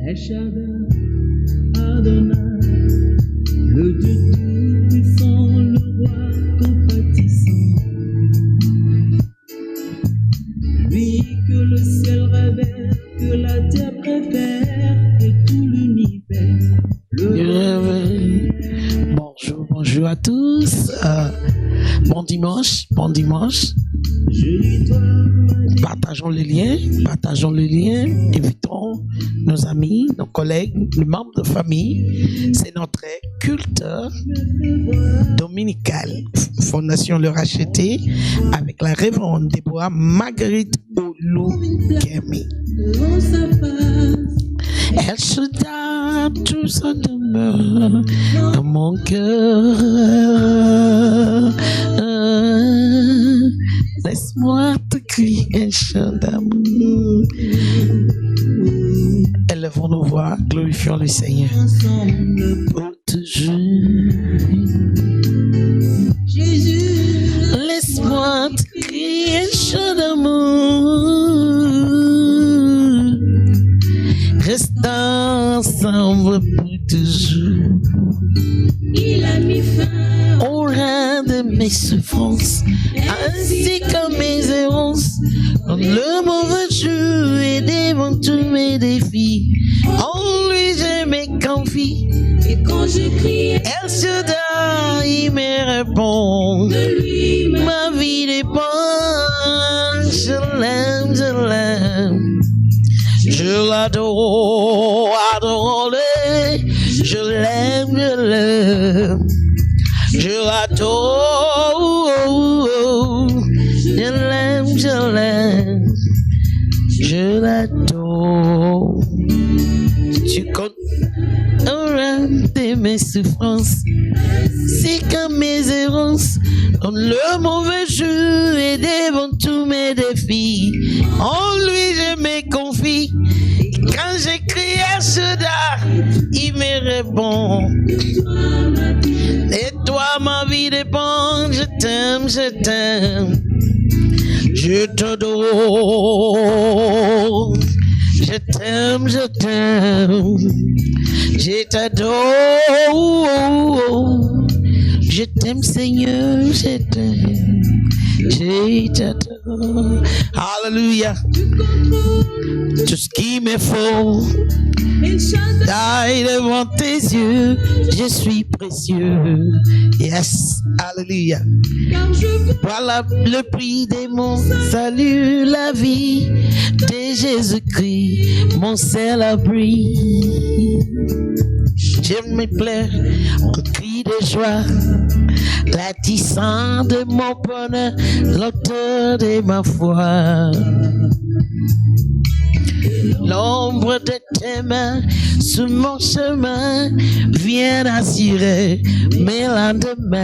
El Shaddai, Adonai, le Dieu tout-puissant, le roi compatissant. Lui que le ciel révère, que la terre préfère, et tout l'univers. Bonjour, bonjour à tous. Bon dimanche, bon dimanche. Partageons le lien, invitons nos amis, nos collègues, les membres de famille. C'est notre culte dominical, Fondation Le Racheté, avec la révérende Déborah Marguerite Olu-Kemi. Elle se donne, tout ça demeure dans mon cœur. Laisse-moi te crier un chant d'amour. Élevons nos voix, glorifions le Seigneur pour toujours. Jésus, laisse-moi te crier un chant d'amour. Restons ensemble pour toujours. Il a mis fin au rein de mes souffrances, ainsi que mes errances. Dans le mauvais jour et devant tous mes défis, en lui je me confie. Et quand je crie, El Shaddai, il me répond. De lui, ma vie dépend. Je l'aime, je l'aime. Je l'adore, adore-le. Je l'aime, je l'aime. Je l'adore. Je l'aime, je l'aime. Je l'adore. Tu comptes de mes souffrances, c'est comme mes errances. Dans le mauvais jour et devant tous mes défis, en lui je me confie. Quand j'écris à Shaddai, il me répond. Et toi ma vie dépend. Je t'aime, je t'aime. Je t'adore. Je t'aime, je t'aime. Je t'adore. Je t'aime Seigneur, je t'aime. Je t'adore. Alléluia. Tout ce qu'il me faut d'aille devant tes yeux. Je suis précieux. Yes. Alléluia. Voilà le prix de mon salut, la vie de Jésus-Christ, mon seul abri. Je me plaire en cri de joie, l'artisan de mon bonheur, l'auteur de ma foi. L'ombre de tes mains sur mon chemin vient assurer mes lendemains.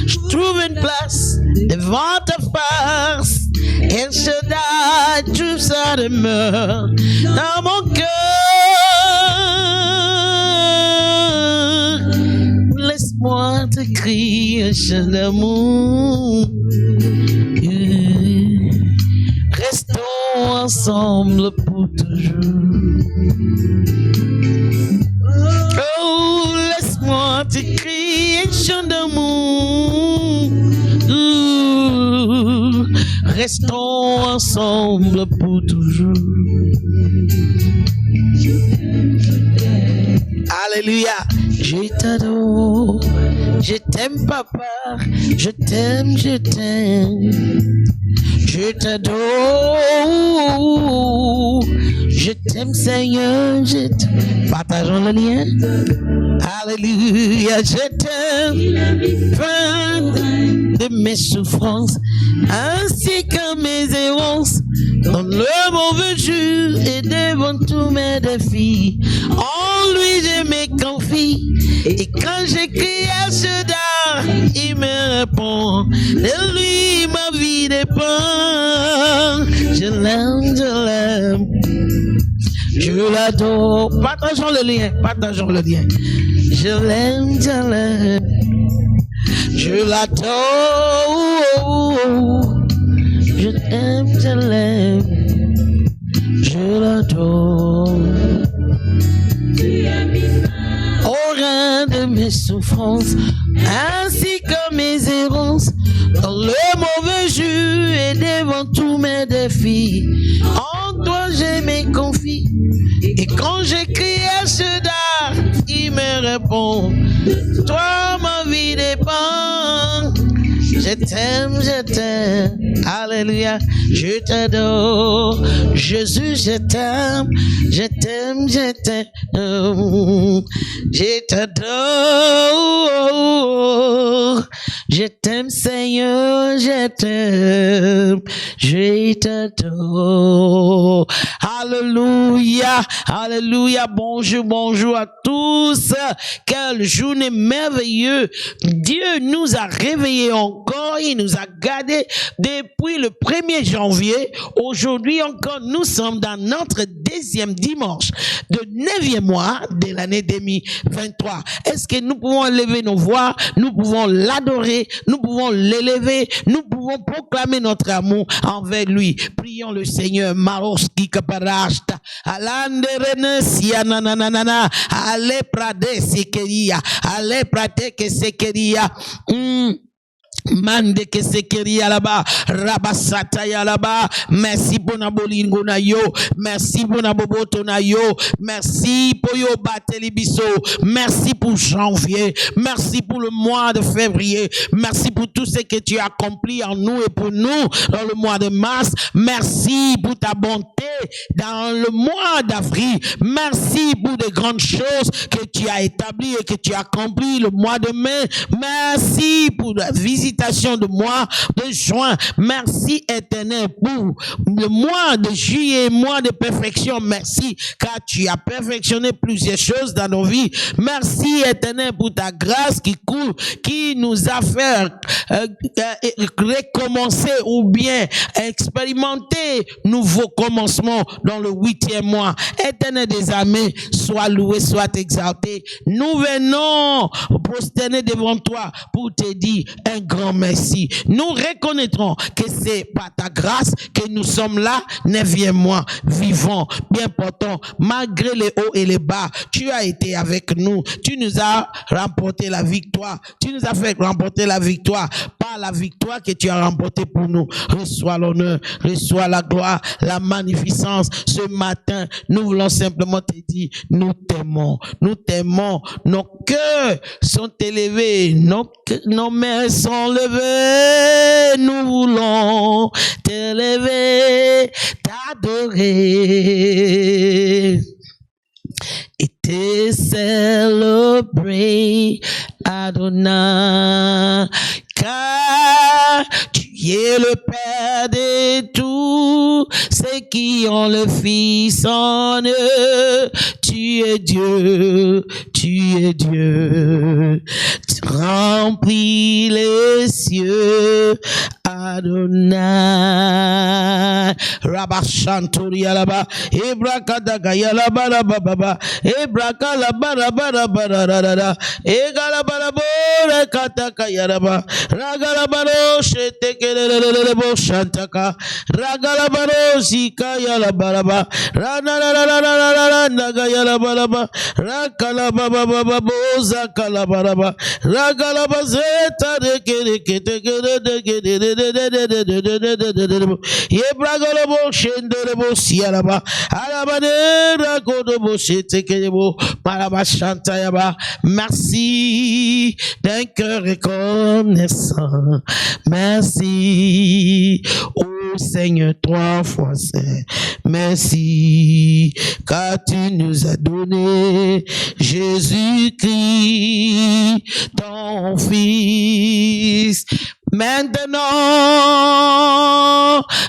Je trouve une place devant ta face. El Shaddai, tout ça demeure dans mon cœur. Laisse-moi te crier un chant d'amour. Restons ensemble pour toujours. Oh, laisse-moi te crier un chant d'amour. Restons ensemble pour toujours. Alléluia. Je t'adore. Je t'aime papa. Je t'aime, je t'aime. Je t'adore. Je t'aime Seigneur. Je t'aime. Partageons le lien. Alléluia. Je t'aime. Fin de mes souffrances, ainsi que mes errances. Dans le mauvais jour et devant tous mes défis, en lui je me confie. Et quand j'écris à Shaddai, il me répond. De lui ma vie dépend. Je l'aime, je l'aime. Je l'adore. Partageons le lien, partageons le lien. Je l'aime, je l'aime. Je l'adore. Je l'aime, je l'aime. Je l'adore. souffrances, ainsi que mes errances. Dans le mauvais jus et devant tous mes défis, en toi je me confie. Et quand j'écris à Shaddai, il me répond, toi ma vie dépend. Je t'aime, alléluia, je t'adore, Jésus, je t'aime, je t'adore, je t'aime Seigneur, je t'adore, alléluia, alléluia, bonjour à tous, quelle journée merveilleuse, Dieu nous a réveillés encore, il nous a gardés depuis le 1er janvier. Aujourd'hui encore, nous sommes dans notre deuxième dimanche de 9e mois de l'année 2023. Est-ce que nous pouvons lever nos voix, nous pouvons l'adorer, nous pouvons l'élever, nous pouvons proclamer notre amour envers lui. Prions le Seigneur. Maroski kaparashta, alanderene siananana, ale prade sekeria, ale prate que sekeria. Mande que sekeria là-bas, rabasataya là-bas. Merci pour na bolingo na yo, merci pour na boboto na yo, merci pour yo batelibiso, merci pour janvier, merci pour le mois de février, merci pour tout ce que tu as accompli en nous et pour nous dans le mois de mars, merci pour ta bonté dans le mois d'avril, merci pour de grandes choses que tu as établies et que tu as accompli le mois de mai, merci pour la visite de mois de juin. Merci éternel pour le mois de juillet, mois de perfection. Merci car tu as perfectionné plusieurs choses dans nos vies. Merci éternel pour ta grâce qui coule, qui nous a fait recommencer ou bien expérimenter nouveau commencement dans le 8e mois. Éternel des armées, sois loué, sois exalté. Nous venons prosterner devant toi pour te dire un grand merci. Nous reconnaîtrons que c'est par ta grâce que nous sommes là, 9e mois, vivants, bien portants, malgré les hauts et les bas. Tu as été avec nous. Tu nous as remporté la victoire. Tu nous as fait remporter la victoire par la victoire que tu as remportée pour nous. Reçois l'honneur, reçois la gloire, la magnificence. Ce matin, nous voulons simplement te dire, nous t'aimons, nous t'aimons. Nos cœurs sont élevés, nos mains sont levées, nous voulons t'élever, t'adorer et te célébrer, Adonai, car tu es le Père de tous ceux qui ont le Fils en eux. Tu es Dieu, tu es Dieu. Tu remplis les cieux, Adonai. Rabashantori alaba, Ebrakadaga yalaba baba, Ebrakalabarabarabarada, Egalabarabora kataka yalaba, Ragalabaro shetekelelebo shantaka, Ragalabaro zika yalabaraba, Ranararararararaga yalabaraba, Rakalababa boza kalabaraba, Ragalabazeta Yebragolobo shenderebo sialaba, Alabanera kodobo shetekelebo, Marabashantayaba. Merci d'un cœur reconnaissant. Merci, ô Seigneur, 3 fois saint. Merci, car tu nous as donné Jésus-Christ, ton Fils. Maintenant,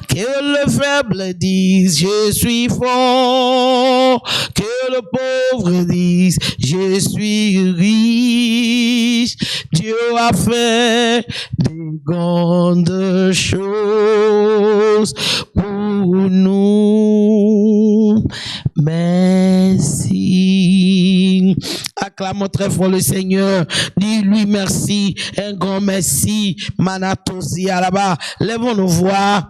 que le faible dise, je suis fort, que le pauvre dise, je suis riche. Dieu a fait de grandes choses pour nous. Merci. Acclamons très fort le Seigneur. Dis-lui merci. Un grand merci. Manatosia là-bas. Lèvons nos voix.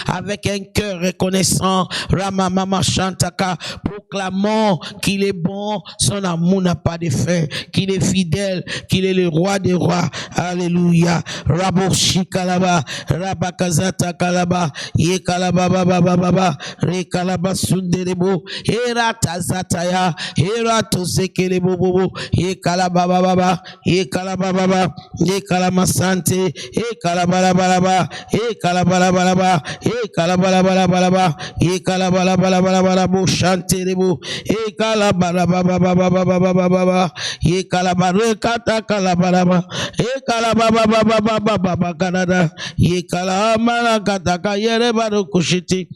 avec un cœur reconnaissant, Ramamama Chantaka, proclamant qu'il est bon, son amour n'a pas de fin, qu'il est fidèle, qu'il est le roi des rois. Alléluia. Raboshi Kalaba, Rabakazata Kalaba, Ye Kalaba Baba Baba, Re Kalaba Sunderebo, Era Tazataya, Era Tosekelebo Bobo, Ye Kalaba Baba, Ye Kalaba Baba, Ye Kalama Sante, Ye Kalaba Baba. E kalabalabalaba, e kalabalabalaba, e kalabalabalaba, chanterebo, e kalabalabalaba, e kalabarekata kalabalaba, e kalababababababa kanada, e kalamalakata kayere barokushiti.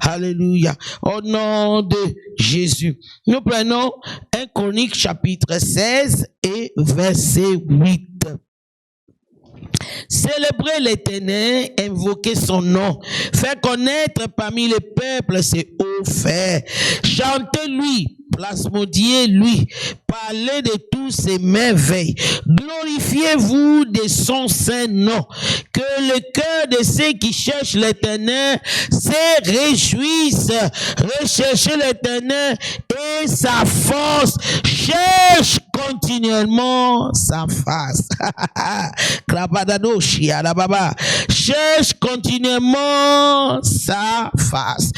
Alléluia. Au nom de Jésus. Nous prenons 1 Chronique chapitre 16 et verset 8. Célébrez l'Éternel, invoquez son nom, faire connaître parmi les peuples ses hauts faits, chantez-lui, plasmodiez-lui, parlez de tous ses merveilles, glorifiez-vous de son saint nom, que le cœur de ceux qui cherchent l'Éternel se réjouisse, recherchez l'Éternel et sa force, cherche continuellement sa face. Cherche continuellement sa face.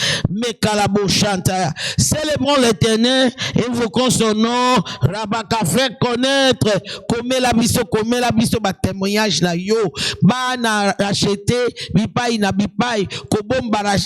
Célébrons l'Éternel, invoquons son nom. Rabaka, fait connaître comme la biso ba témoignage na yo ba na racheter bipai na bipai kobomba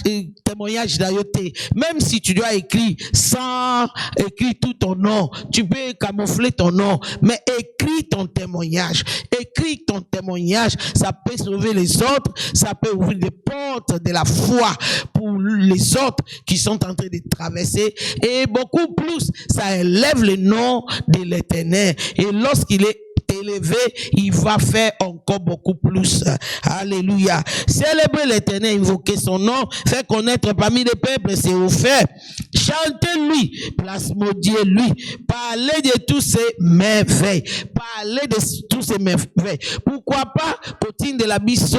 témoignage na yo te. Même si tu dois écrire sans écrire tout ton nom, tu peux camoufler ton nom, mais écris ton témoignage. Écris ton témoignage, ça peut sauver les autres, ça peut ouvrir des portes de la foi pour les autres qui sont en train de traverser, et beaucoup plus, ça élève le nom de l'Éternel, et lorsqu'il est élevé, il va faire encore beaucoup plus. Alléluia. Célébrez l'Éternel, invoquez son nom, fait connaître parmi les peuples ses hauts faits. Chantez-lui, plasmodiez-lui, parlez de tous ses merveilles. Parlez de tous ses merveilles. Pourquoi pas, continue de la bisso.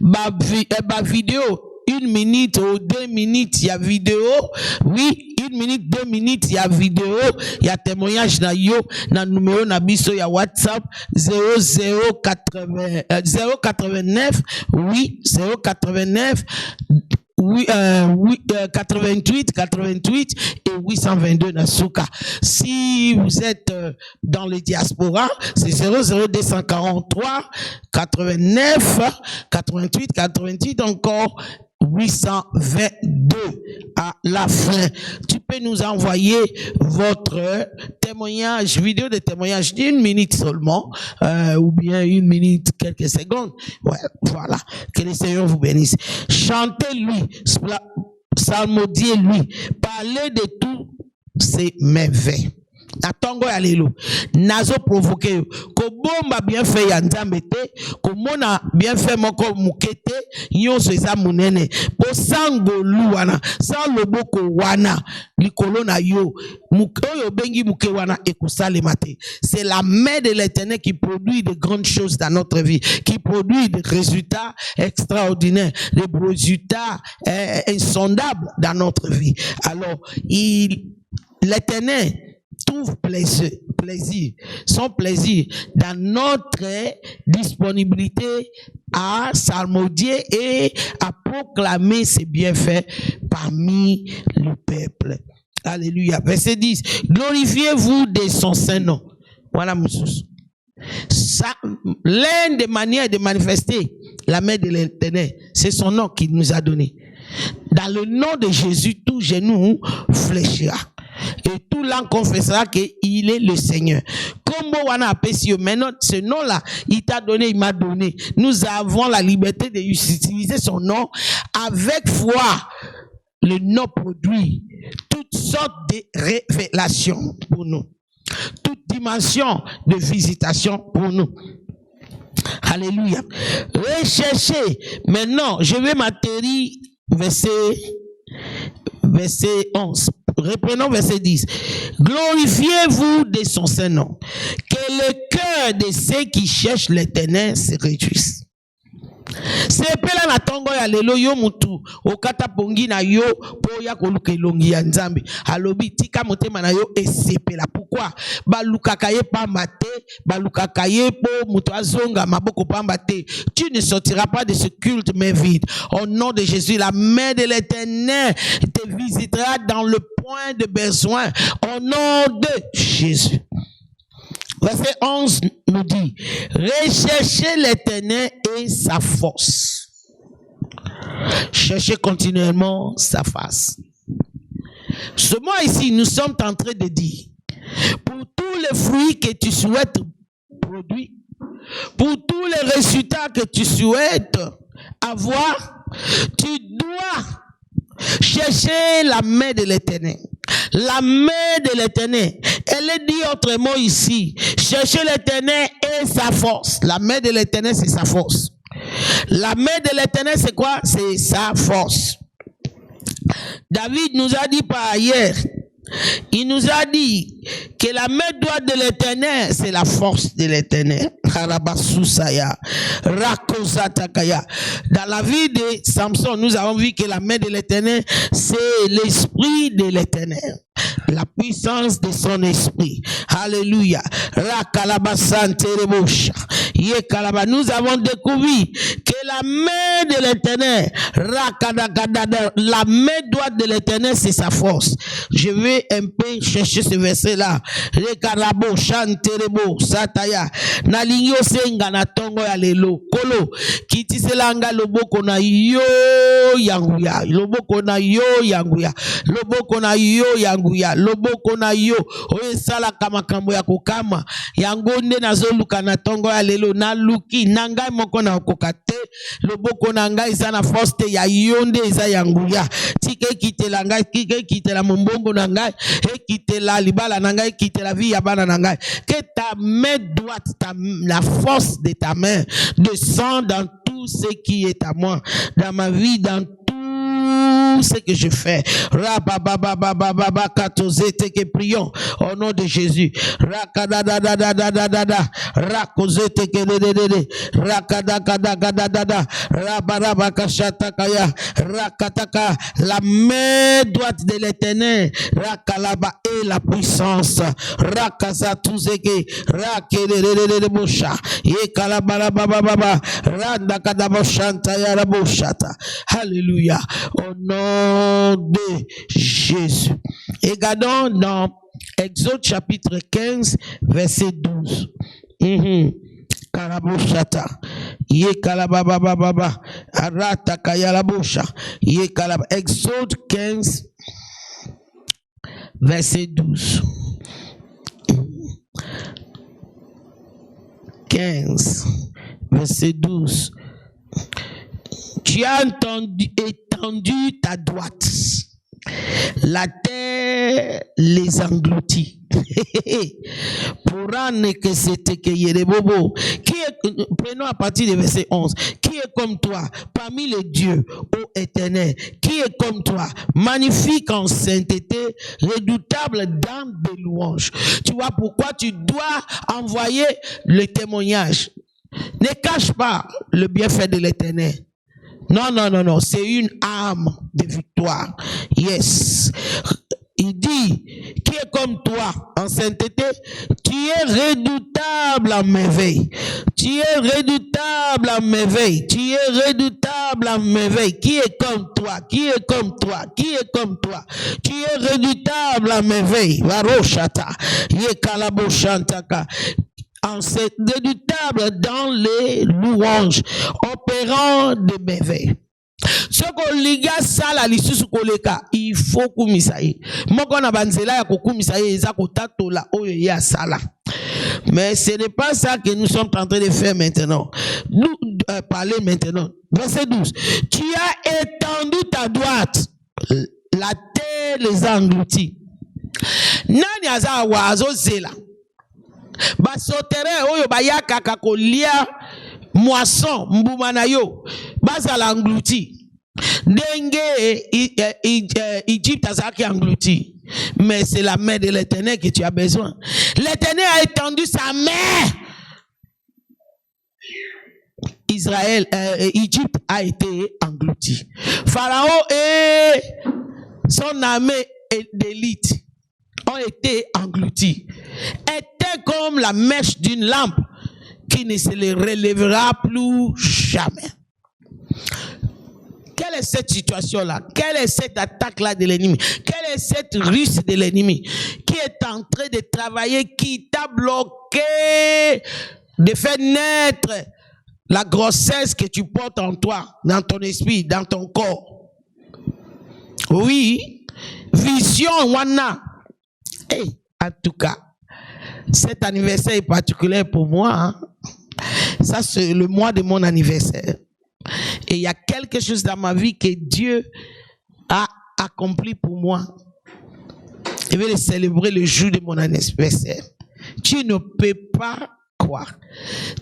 Ma vidéo, 1 minute ou 2 minutes, il y a vidéo. Oui, 1 minute, 2 minutes, il y a vidéo. Il y a témoignage na yo, na numéro na biso, il y a WhatsApp 089, oui, 089, oui, 88 et 822 Nasuka. Si vous êtes dans le diaspora, c'est 00243 89 88 encore 822 à la fin. Tu peux nous envoyer votre témoignage, vidéo de témoignage d'1 minute seulement, ou bien 1 minute, quelques secondes. Ouais, voilà. Que le Seigneur vous bénisse. Chantez-lui, psalmodiez-lui, parlez de tous ses merveilles. Atongo ya lelo nazo provoquer ko bomba bien fait ya nzambe te ko mona bien fait moko mukete nyonso eza munene po sangolu wana sa loboko wana likolo na yo oyo bengi muke wana ekosalema te. C'est la main de l'Éternel qui produit de grandes choses dans notre vie, qui produit des résultats extraordinaires, des résultats insondables dans notre vie. Alors l'Éternel trouve plaisir, son plaisir dans notre disponibilité à psalmodier et à proclamer ses bienfaits parmi le peuple. Alléluia. Verset 10. Glorifiez-vous de son saint nom. Voilà, monsieur. L'une des manières de manifester la main de l'Éternel, c'est son nom qu'il nous a donné. Dans le nom de Jésus, tout genou fléchira. Et tout l'an confessera qu'il est le Seigneur. Comme on a appelé maintenant, ce nom-là, il t'a donné, il m'a donné. Nous avons la liberté d'utiliser son nom avec foi. Le nom produit toutes sortes de révélations pour nous. Toute dimension de visitation pour nous. Alléluia. Recherchez. Maintenant, je vais m'atterrir verset 11. Reprenons verset 10. Glorifiez-vous de son saint nom. Que le cœur de ceux qui cherchent l'Éternel se réjouissent. C'est pela na tongo ya lelo yo mutu okata pongi na yo po ya koluka elongi ya nzambe alobi tika motema na yo esepela. Pourquoi? Balukaka ye pamba te, balukaka ye po mutu azonga maboko pamba te. Tu ne sortiras pas de ce culte mais vide. Au nom de Jésus, la main de l'Éternel te visitera dans le point de besoin. Au nom de Jésus. Verset 11 nous dit, recherchez l'Éternel et sa force. Cherchez continuellement sa face. Ce mot ici, nous sommes en train de dire, pour tous les fruits que tu souhaites produire, pour tous les résultats que tu souhaites avoir, tu dois chercher la main de l'Éternel. La main de l'Éternel. Elle est dit autrement ici. Chercher l'Éternel et sa force. La main de l'Éternel, c'est sa force. La main de l'Éternel, c'est quoi? C'est sa force. David nous a dit par ailleurs, il nous a dit que la main droite de l'Éternel, c'est la force de l'Éternel. Dans la vie de Samson, nous avons vu que la main de l'Éternel, c'est l'esprit de l'Éternel. La puissance de son esprit. Alléluia. Nous avons découvert que la main de l'Éternel, la main droite de l'Éternel, c'est sa force. Je vais un peu chercher ce verset-là. Rekarabo, chanterebo, sataya. Nalinyo senga na tongo ya lelo. Kolo, kitiselanga loboko na yo yanguya. Loboko na yo yanguya. Loboko na yo yanguya. Loboko na yo. Oye sala kama kambo ya kukama. Yangonde na zoluka na tongo ya lelo. Na luki. Nangai moko na okokate. Loboko na ngai sana foste ya yonde za yanguya. Tike kite la ngai. Tike kite la mumbongo na ngai. Et quitte la libala nangai, quitte la vie yabana nangai. Que ta main droite, la force de ta main descend dans tout ce qui est à moi, dans ma vie, dans tout ce que je fais. Rababababababa katozete que prions au nom de Jésus. Rakadadadadadadada rakozete que de rakadakadakadada rabarabakashatakaya rakataka. La main droite de l'Éternel rakalaba et la puissance rakazatuzeke rakelelelele bosha yekalababababa randakadaboshanta yaraboshata. Alléluia. Au nom de Jésus. Et regardons dans Exode chapitre 15, verset 12. Karaboshata. Ye kalababababa. Arata kayalabosha. Ye kalab. Exode 15, verset 12. 15, verset 12. Tu as étendu ta droite. La terre les engloutit. Prenons à partir du verset 11. Qui est comme toi parmi les dieux, ô Éternel? Qui est comme toi, magnifique en sainteté, redoutable dans des louanges? Tu vois pourquoi tu dois envoyer le témoignage. Ne cache pas le bienfait de l'Éternel. Non, non, non, non. C'est une arme de victoire. Yes. Il dit, qui est comme toi en sainteté, tu es redoutable en merveille. Tu es redoutable en merveille. Tu es redoutable en merveille. Qui est comme toi? Qui est comme toi? Qui est comme toi? Tu es redoutable en merveille. Varoshata. Yekalabosantaka. Redoutable dans les louanges, opérant de merveilles. Ce qu'on liga sala lisusu koleka, il faut kumisaye. Moko na banzela ya kukumisaye eza kotatola oyo ya sala. Mais ce n'est pas ça que nous sommes en train de faire maintenant. Nous parler maintenant. Verset 12. Tu as étendu ta droite, la terre les a engloutis. Nani aza wazo zela. Basotere oyo bayaka kakolia moisson mbuma na yo bazala englouti. Denge Egypte azaki englouti. Mais c'est la main de l'Éternel que tu as besoin. L'Éternel a étendu sa main. Égypte a été englouti. Pharaon et son armée d'élite ont été engloutis. Étaient comme la mèche d'une lampe qui ne se les relèvera plus jamais. Quelle est cette situation-là? Quelle est cette attaque-là de l'ennemi? Quelle est cette ruse de l'ennemi qui est en train de travailler, qui t'a bloqué de faire naître la grossesse que tu portes en toi, dans ton esprit, dans ton corps? Oui, vision, wana. Hey, en tout cas, cet anniversaire est particulier pour moi. Hein? Ça, c'est le mois de mon anniversaire. Et il y a quelque chose dans ma vie que Dieu a accompli pour moi. Je vais le célébrer le jour de mon anniversaire. Tu ne peux pas croire.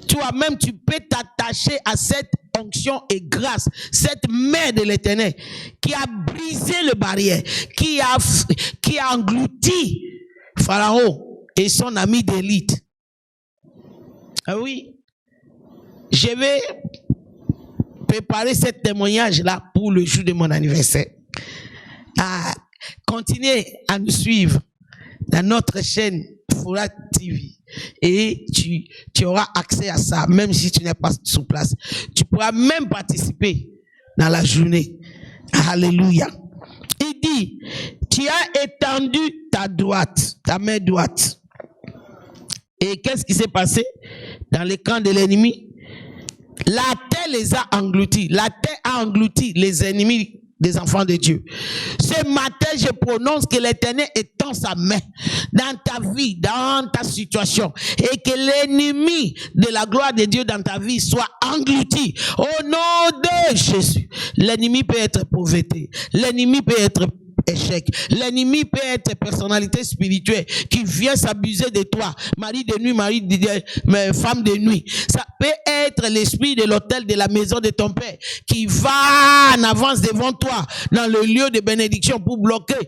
Toi-même, tu peux t'attacher à cette onction et grâce, cette main de l'Éternel qui a brisé les barrières, qui a englouti Pharaon et son ami d'élite. Ah oui, je vais préparer ce témoignage-là pour le jour de mon anniversaire. Continuez à nous suivre dans notre chaîne Fora TV et tu auras accès à ça, même si tu n'es pas sur place. Tu pourras même participer dans la journée. Alléluia. Il dit, tu as étendu ta main droite. Et qu'est-ce qui s'est passé dans le camp de l'ennemi? La terre les a engloutis. La terre a englouti les ennemis des enfants de Dieu. Ce matin, je prononce que l'Éternel étend sa main dans ta vie, dans ta situation, et que l'ennemi de la gloire de Dieu dans ta vie soit englouti. Au nom de Jésus. L'ennemi peut être pauvreté. L'ennemi peut être échec. L'ennemi peut être personnalité spirituelle qui vient s'abuser de toi. Mari de nuit, femme de nuit. Ça peut être l'esprit de l'autel de la maison de ton père qui va en avance devant toi dans le lieu de bénédiction pour bloquer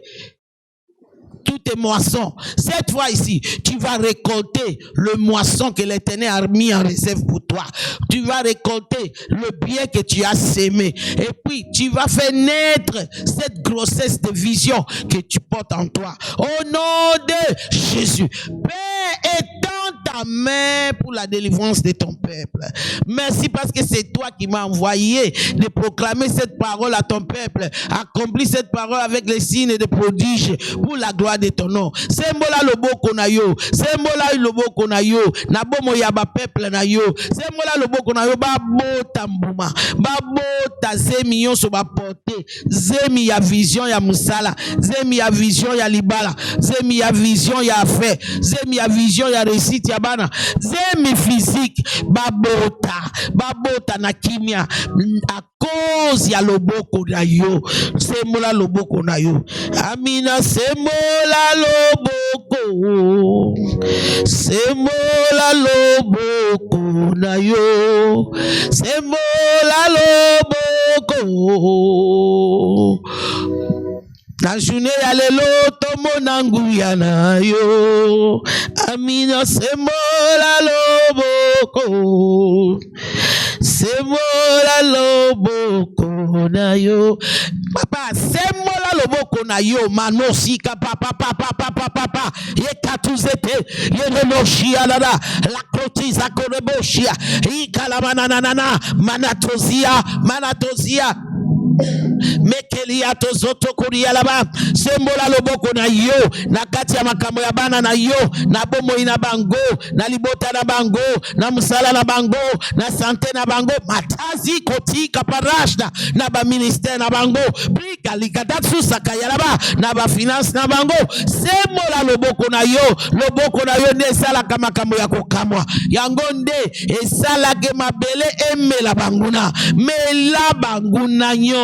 toutes tes moissons. Cette fois ici, tu vas récolter le moisson que l'Éternel a mis en réserve pour toi. Tu vas récolter le bien que tu as sémé. Et puis, tu vas faire naître cette grossesse de vision que tu portes en toi. Au nom de Jésus. Père, étends ta main pour la délivrance de ton peuple. Merci parce que c'est toi qui m'as envoyé de proclamer cette parole à ton peuple. Accomplis cette parole avec les signes et les prodiges pour la gloire de ton nom. Sembola loboko na yo, sembola loboko na yo, na bomo ya ba peuple na yo, sembola loboko na yo ba bota mbuma, ba bota zemi yo so ba porter, zemi ya vision ya musala, zemi ya vision ya libala, zemi ya vision ya affaire, zemi ya vision ya réussite ya bana, zemi physique, ba bota na kimia, à cause ya loboko na yo, sembola loboko na yo, amina sembola loboko, sembola loboko na yo, sembola loboko. La journée ya lelo tomo nanguya na yo, amina sembola loboko, sembola loboko na yo. Papa, sembola loboko na yo, manosika papa, ye katuzete, ye renoshia lada, la krotiza koreboshia, ikalamananana, manatozia, mekelia tozoto kuria laba, sembola loboko na yo, na kati ya makambo ya bana na yo, na bomo ina bango, na libota na bango, na musala na bango, na sante na bango, matazi koti kaparashda, na ba ministère na bango, brika likadatsu sakaya laba, na ba finance na bango, sembola loboko na yo ne sala kama kambo ya kokamwa, yango nde esala ke mabele emela banguna, mela banguna nyo.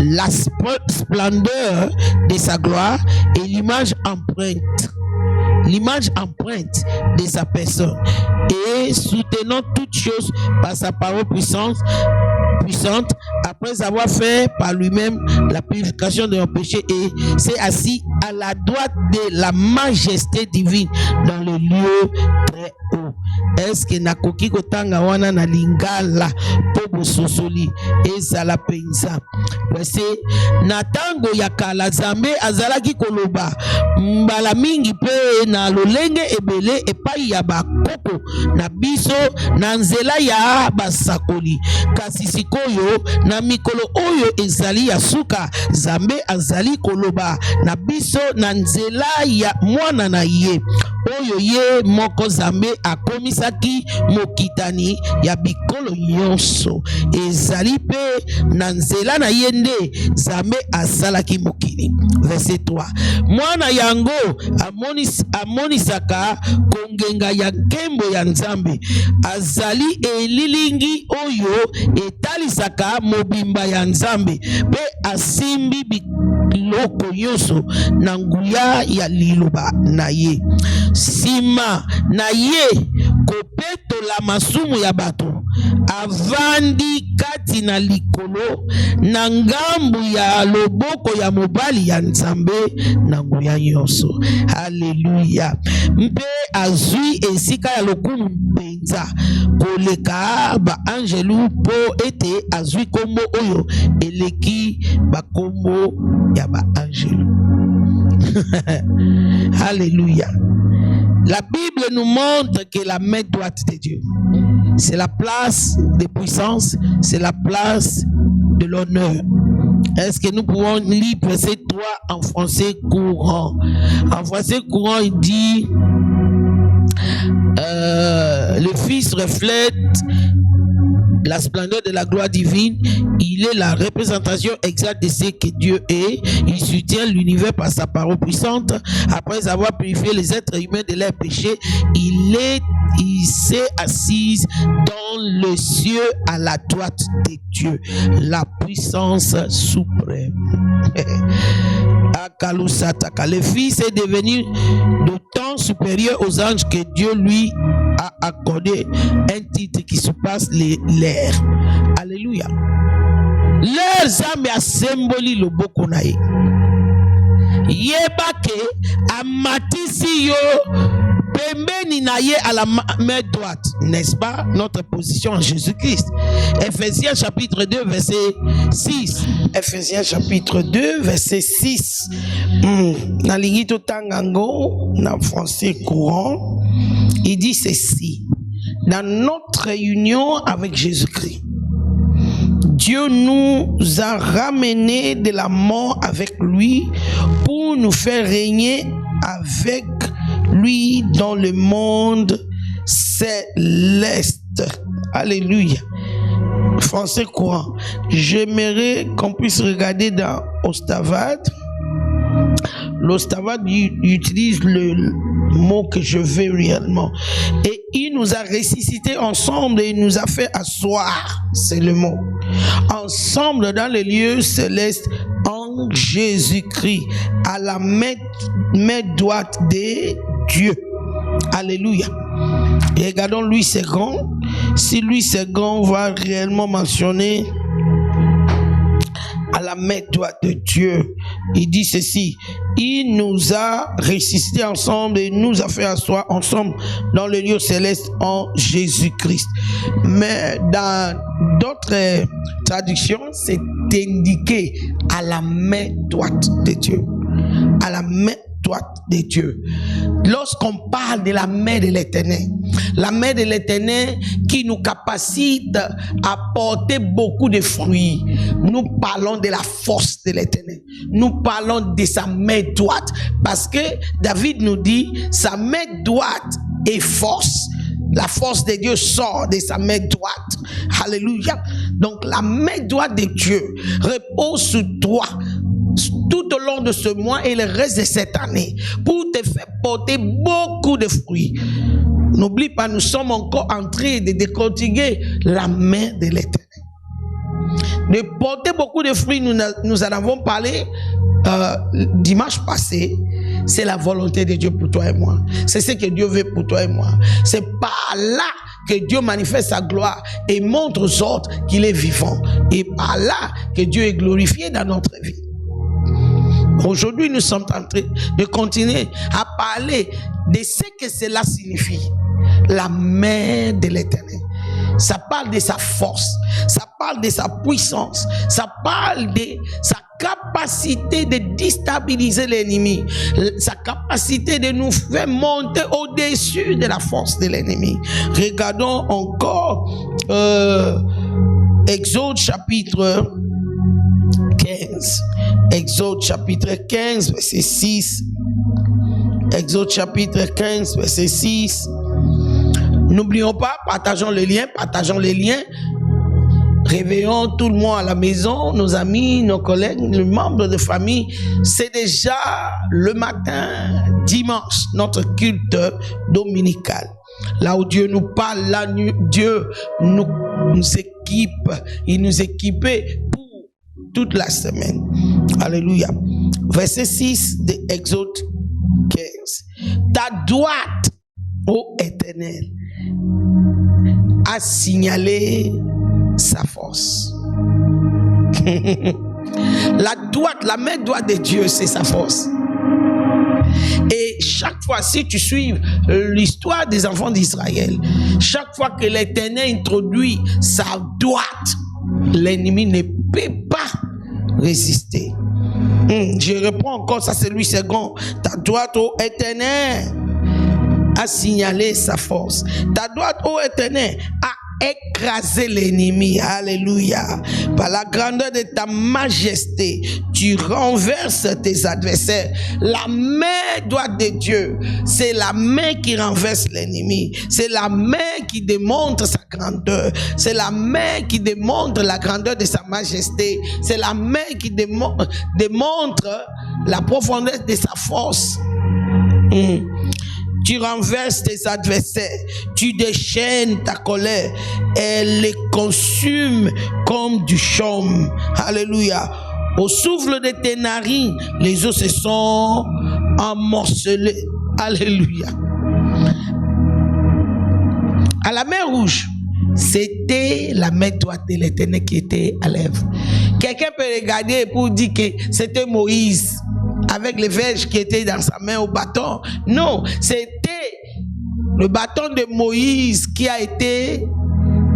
la splendeur de sa gloire et l'image empreinte de sa personne, et soutenant toutes choses par sa parole puissante, après avoir fait par lui-même la purification de nos péchés, et s'est assis à la droite de la majesté divine dans le lieu très haut. Est-ce que nakoki kotanga wana na lingala po bososoli ezala penza? Verset na tango ya kala Nzambe azalaki koloba mbala mingi pe na lolenge ebele epai ya bakoko na biso na nzela ya basakoli, kasi sikoyo na mikolo oyo ezali ya suka Nzambe azali koloba na biso na nzela ya mwana na ye oyo ye moko Nzambe akomisaki mokitani ya bikolo nyonso, ezali pe na nzela na ye nde Nzambe asalaki mokili. Verset 3, mwana yango amonisaka kongenga ya nkembo ya Nzambe, azali elilingi oyo etalisaka mobimba ya Nzambe, pe asimbi biloko nyonso na nguya ya liloba na ye. Sima na ye kopetola masumu ya bato, avandi kati na likolo na ngambu ya loboko ya mobali ya Nzambe na nguya nyonso. Haleluya. Mpe azwi esika ya lokumu mpenza koleka ba angelu po ete azwi kombo oyo eleki bakombo ya ba angelu. Alléluia. La Bible nous montre que la main droite de Dieu, c'est la place de puissance, c'est la place de l'honneur. Est-ce que nous pouvons lire verset 3 en français courant? En français courant, il dit le Fils reflète la splendeur de la gloire divine, il est la représentation exacte de ce que Dieu est, il soutient l'univers par sa parole puissante, après avoir purifié les êtres humains de leurs péchés, il s'est assis dans le cieux à la droite de Dieu, la puissance suprême. Le Fils est devenu d'autant supérieur aux anges que Dieu lui a accordé un titre qui surpasse l'air. Alléluia. Leurs âmes a symboli le bokonaï. Yebake amatisi yo pembeni na ye à la main droite, n'est-ce pas notre position en Jésus-Christ? Ephésiens chapitre 2 verset 6. Ephésiens chapitre 2 verset 6. Na lingito tangango na français courant, il dit ceci: dans notre union avec Jésus-Christ, Dieu nous a ramenés de la mort avec lui pour nous faire régner avec lui dans le monde céleste. Alléluia. Français courant. J'aimerais qu'on puisse regarder dans Ostavad. L'Ostavad utilise le mot que je veux réellement. Et il nous a ressuscités ensemble et il nous a fait asseoir. C'est le mot. Ensemble dans les lieux célestes en Jésus-Christ, à la main droite de Dieu. Alléluia. Et regardons Louis II. Si Louis II va réellement mentionner à la main droite de Dieu, il dit ceci: il nous a ressuscités ensemble et nous a fait asseoir ensemble dans le lieu céleste en Jésus-Christ. Mais dans d'autres traductions, c'est indiqué à la main droite de Dieu. À la main droite de Dieu. Lorsqu'on parle de la main de l'Éternel, la main de l'Éternel qui nous capacite à porter beaucoup de fruits, nous parlons de la force de l'Éternel. Nous parlons de sa main droite, parce que David nous dit sa main droite est force. La force de Dieu sort de sa main droite. Alléluia. Donc la main droite de Dieu repose sur toi tout au long de ce mois et le reste de cette année pour te faire porter beaucoup de fruits. N'oublie pas, nous sommes encore en train de décortiquer la main de l'Éternel. de porter beaucoup de fruits, nous en avons parlé dimanche passé. C'est la volonté de Dieu pour toi et moi. C'est ce que Dieu veut pour toi et moi. C'est par là que Dieu manifeste sa gloire et montre aux autres qu'il est vivant. Et par là que Dieu est glorifié dans notre vie. Aujourd'hui, nous sommes en train de continuer à parler de ce que cela signifie. La main de l'Éternel. Ça parle de sa force, ça parle de sa puissance, ça parle de sa capacité de déstabiliser l'ennemi, sa capacité de nous faire monter au-dessus de la force de l'ennemi. Regardons encore Exode chapitre 15. Exode chapitre 15, verset 6. Exode chapitre 15, verset 6. N'oublions pas, partageons les liens. Réveillons tout le monde à la maison, nos amis, nos collègues, les membres de famille. C'est déjà le matin, dimanche, notre culte dominical. Là où Dieu nous parle, là Dieu nous équipe. Il nous équipait pour toute la semaine. Alléluia. Verset 6 de Exode 15. Ta droite, ô Éternel, a signalé sa force. La main droite de Dieu, c'est sa force. Et chaque fois, si tu suis l'histoire des enfants d'Israël, chaque fois que l'Éternel introduit sa droite, l'ennemi ne peut pas résister. Je reprends encore, ça c'est Louis II. Ta droite, ô Éternel, a signalé sa force. Ta droite, ô Éternel, a écrasé l'ennemi. Alléluia. Par la grandeur de ta majesté, tu renverses tes adversaires. La main droite de Dieu, c'est la main qui renverse l'ennemi. C'est la main qui démontre sa grandeur. C'est la main qui démontre la grandeur de sa majesté. C'est la main qui démontre la profondeur de sa force. Tu renverses tes adversaires, tu déchaînes ta colère, elle les consume comme du chaume. Alléluia. Au souffle de tes narines, les eaux se sont amoncelées. Alléluia. À la mer Rouge, c'était la main droite de l'Éternel qui était à l'œuvre. Quelqu'un peut regarder pour dire que c'était Moïse avec les verges qui étaient dans sa main au bâton. Non, c'était le bâton de Moïse qui a été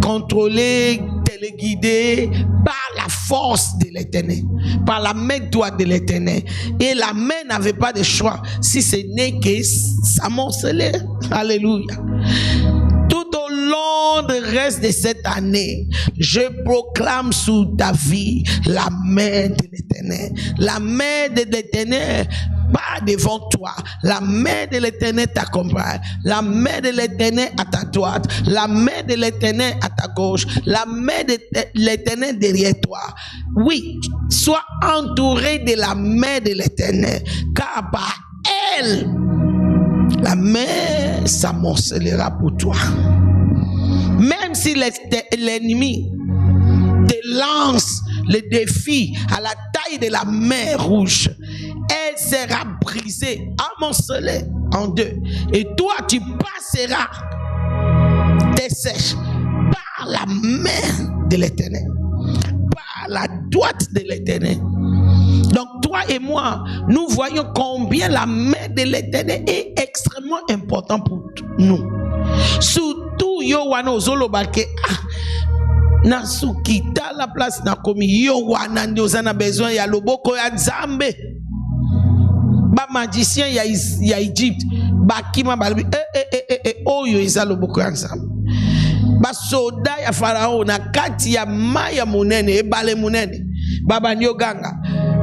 contrôlé, téléguidé par la force de l'Éternel, par la main droite de l'Éternel. Et la main n'avait pas de choix si ce n'est que s'amonceler. Alléluia. Tout au long du reste de cette année, je proclame sous ta vie la main de l'Éternel. La main de l'Éternel pas devant toi. La main de l'Éternel t'accompagne. La main de l'Éternel à ta droite. La main de l'Éternel à ta gauche. La main de l'Éternel derrière toi. Oui, sois entouré de la main de l'Éternel, car par elle, la main s'amoncelera pour toi. Même si l'ennemi te lance le défi à la taille de la mer Rouge, elle sera brisée, amoncelée en deux. Et toi, tu passeras tes sèches par la main de l'Éternel, par la droite de l'Éternel. Donc toi et moi, nous voyons combien la main de l'Éternel est extrêmement importante pour nous. Surtout yo wana ozoloba ke na sukita la place na komi yo wana ndio zana besoin ya loboko ya Nzambe. Ba magicien ya Egypte bakima balobi oyo eza loboko ya Nzambe. Ba soda ya Farao na kati ya maya munene ebale munene baba nyoganga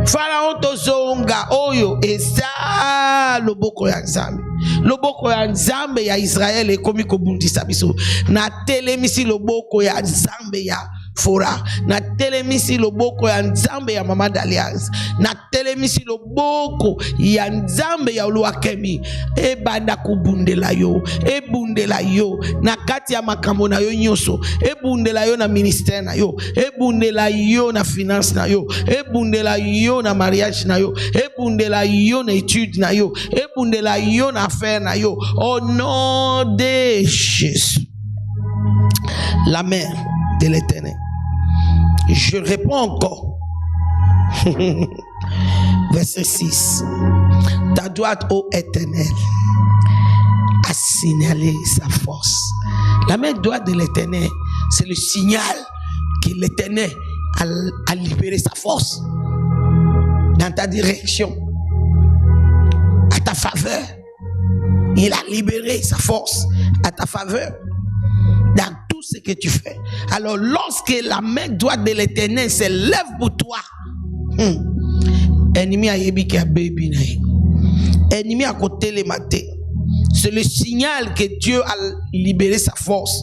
Farao tozonga oyo eza loboko ya Nzambe. Loboko ya Nzambe ya Israël ekomi kobundisa biso na telemisi loboko ya Nzambe ya fora. Na telemisi loboko ya nzambe ya mama d'Alliance. Na telemisi loboko ya nzambe ya Oluwakemi. Ebanda kubundela yo. Ebundela yo. Na kati ya makambo na yo nyoso. Ebundela yo na ministère na yo. Ebundela yo na finance na yo. Ebundela yo na mariage na yo. Ebundela yo na étude na yo. Ebundela yo na affaire na yo. Au nom de Jésus. La mère de l'Éternel. Je réponds encore. Verset 6. Ta droite, ô Éternel, a signalé sa force. La main droite de l'Éternel, c'est le signal que l'Éternel a libéré sa force dans ta direction, à ta faveur. Il a libéré sa force à ta faveur dans tout ce que tu fais. Alors lorsque la main droite de l'Éternel se lève pour toi, ennemi a yebi qui a baby na, ennemi a côté les matés, c'est le signal que Dieu a libéré sa force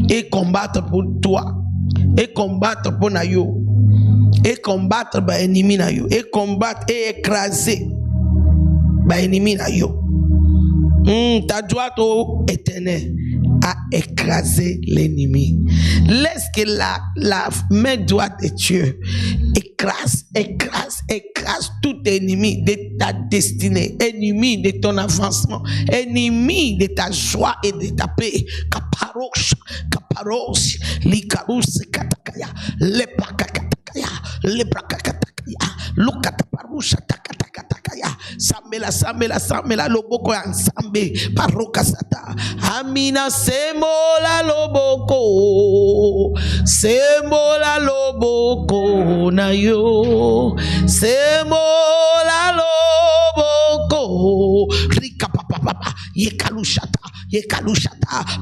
et combattre pour toi, et combattre pour nayo, et combattre ba ennemi nayo, et combattre et écraser ba ennemi nayo. Ta droite au Éternel a écrasé l'ennemi. Laisse que la main droite de Dieu écrase tout ennemi de ta destinée, ennemi de ton avancement, ennemi de ta joie et de ta paix. Kaparos, likarus katakaya, lepakakatakaya, lepakakatakaya, lukataparusha takatakaya, samela loboko ya nsambe, paroka sata, amina semola loboko na yo, semola loboko, rika papa, yekalushata,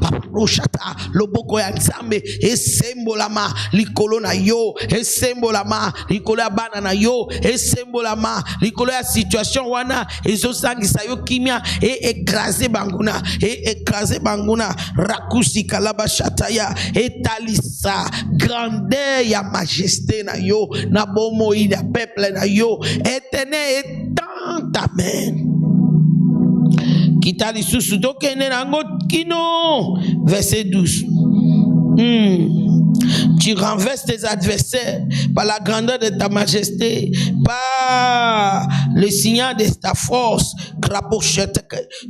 paparushata, loboko ya nsambe, esembolama, likolo na yo, esembolama, likolo ya bana na yo, esembolama, likolo ya situation wana, ezosangisa yo kimia, écraser banguna, rakusi kalaba shataya, etalisa, grandeur ya majesté na yo, na bomo ida peuple na yo, Éternel étend ta main. Kitali susu tokene nango kino. Verset 12. Tu renverses tes adversaires par la grandeur de ta majesté, par le signal de ta force.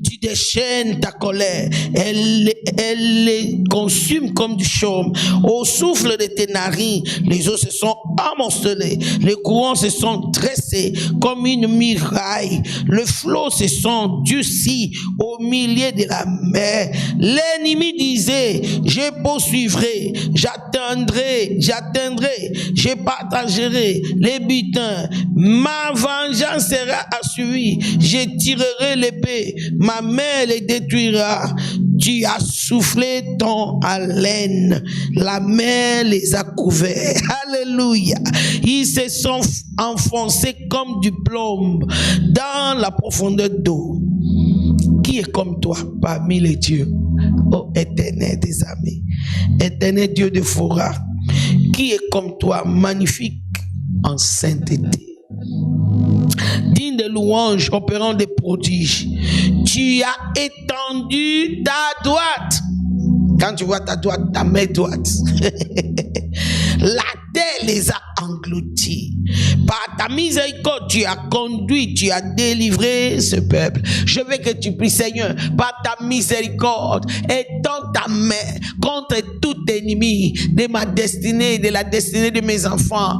Tu déchaînes ta colère, elle les consume comme du chaume. Au souffle de tes narines, les eaux se sont amoncelées, les courants se sont dressés comme une muraille, le flot se sont durcis au milieu de la mer. L'ennemi disait, je poursuivrai, j'atteindrai, je partagerai les butins, ma vengeance sera assurée, je tirerai l'épée, ma main les détruira. Tu as soufflé ton haleine, la mer les a couverts. Alléluia. Ils se sont enfoncés comme du plomb dans la profondeur d'eau. Qui est comme toi parmi les dieux, ô Éternel des armées, Éternel Dieu de forêt? Qui est comme toi, magnifique en sainteté, digne de louanges, opérant des prodiges? Tu as étendu ta droite. Quand tu vois ta droite, ta main droite, la terre les a engloutis. Par ta miséricorde, tu as conduit, tu as délivré ce peuple. Je veux que tu pries, Seigneur, par ta miséricorde, étends ta main contre tout ennemi de ma destinée, de la destinée de mes enfants.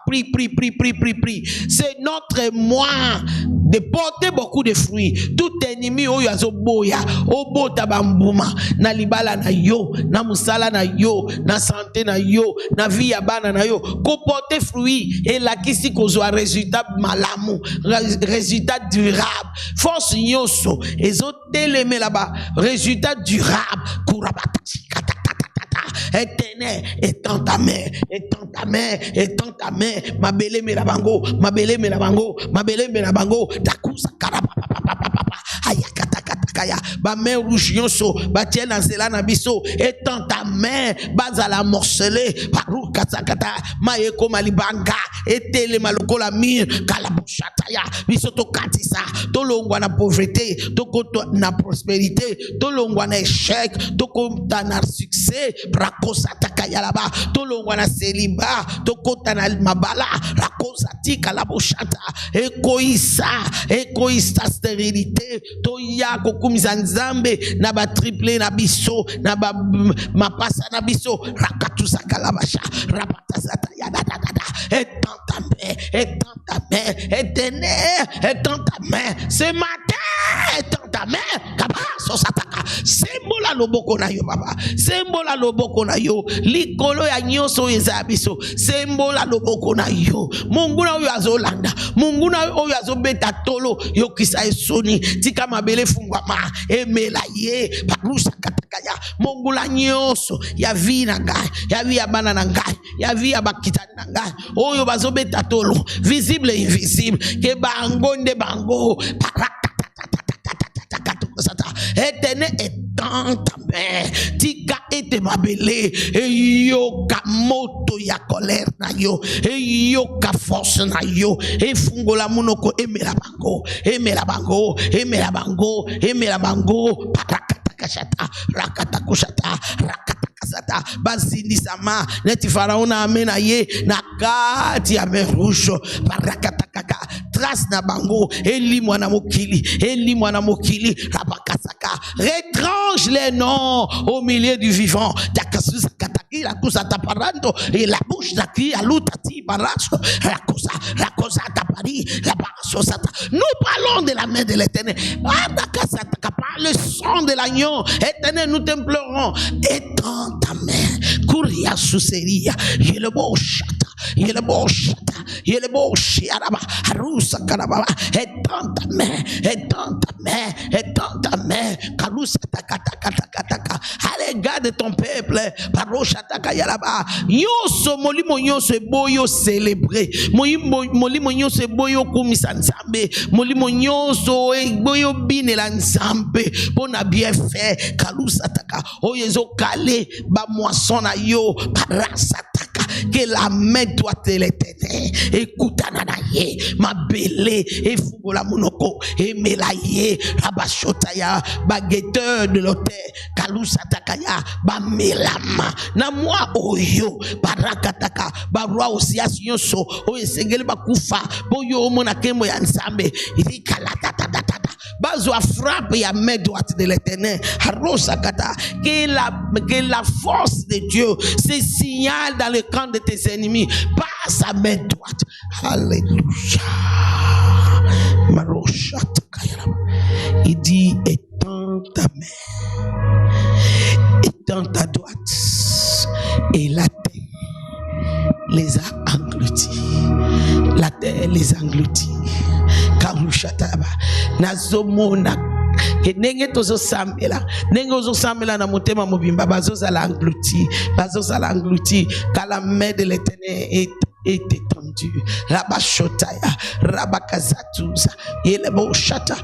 Prie. C'est notre mois de porter beaucoup de fruits. Tout ennemi, oh yazoboya, oh botabambuma, na libala na yo, na musala na yo, na santé na yo, na vie ya bana na yo, ko porter fruits et la kisi ko zo résultat malamu, résultat durable. Force nyoso, ezoteleme là-bas, résultat durable. Kurabatashi kata. Éternel, étends ta main, étends ta main, étends ta main. Mabele me la bango, mabele me la bango, mabele me la bango. Dakusa karababa, ayakata kata takaya ba main rouge nyonso ba tient dans cela na biso étend ta main baza la morceler paru katakata maeko malibanga etele malokola mir kala boshataya biso to katisa to longwa na pauvreté to koto na prospérité to longwa na échec to kota na succès rakosa takaya laba to longwa na célibat to kota na mabala rakosa tika la boshata ekoisa stérilité to ya kokumisa nzambe na ba triplé na biso na ba mapasa na biso rakatusa kalabasha rapatazata ya da étends ta main étends ta main ce matin étends ta main kabaso sataka sembola loboko na yo baba sembola loboko na yo likolo ya nyonso eza biso sembola loboko na yo mungu na oyo azolanda mungu na oyo azobeta tolo yo kisa esoni tika mabele fungwama emela ye parusa katakaya mungu la nyonso ya vi na ngai ya vi ya bana na ngai ya vi ya bakitani na ngai oyo bazobeta tolo visible et invisible ke bango nde bango Éternel, étends ta main. Tika ete mabele. Yo ka moto ya colère na yo. Yo ka force na yo. E fungola munoko emela bango. Emela bango. Emela bango. Emela bango. Parakata rakata kushata. Rakata kasata. Bazini sama. Neti faraona amena ye. Nakati ya merusho. Parakata kaka. Trace na bango. Eli mwana mokili. Rabakasaka. Retranche les noms au milieu du vivant. Takasusa kataki la kusa taparando et la bouche d'aki alutati baracho la cosa tapari la baracho sata. Nous parlons de la main de l'Éternel. Par le sang de l'agneau, Éternel, nous t'implorons. Étends ta main. Kuria suseria. Il est beau chata. Il est beau chata. Il est beau chiaraba. Harusa karababa. Étends ta main. Étends ta main. Étends ta main. Karusa takata. Allez, garde ton peuple. Paroshataka yaraba. Nyoso molimo nyoso boyo célébrer. Molimo nyoso boyo kumisa nzambe. Molimo nyoso boyo bine la nzambe. Bona bien fait. Karusa taka. Oyezo kale ba moisson na yo. Parasa taka. Que la main doit te l'Éternel. Écoute ananaye. Ma belé. Et fugola monoko. Et melaye. Rabashotaya. Baguetteur de l'hôtel. Kalusa takaya. Ba melama. Na moi oyo. Barakataka. Barua aussi asyonso. Oye sengeli bakufa. Boyo omona kemo ya nsambe. Rikalatatata. Bazo a frappe ya main droite de l'Éternel. Que la force de Dieu se signale dans le camp de tes ennemis par sa main droite. Alléluia. Il dit étends ta main, étends ta droite, et la terre les a engloutis. La terre les engloutit. Karushataba nazomona ke nenge tozo samela na motema mobimba bazozala englouti car la main de l'Éternel est étendue. Rabashotaya rabakazatuza yelebo shata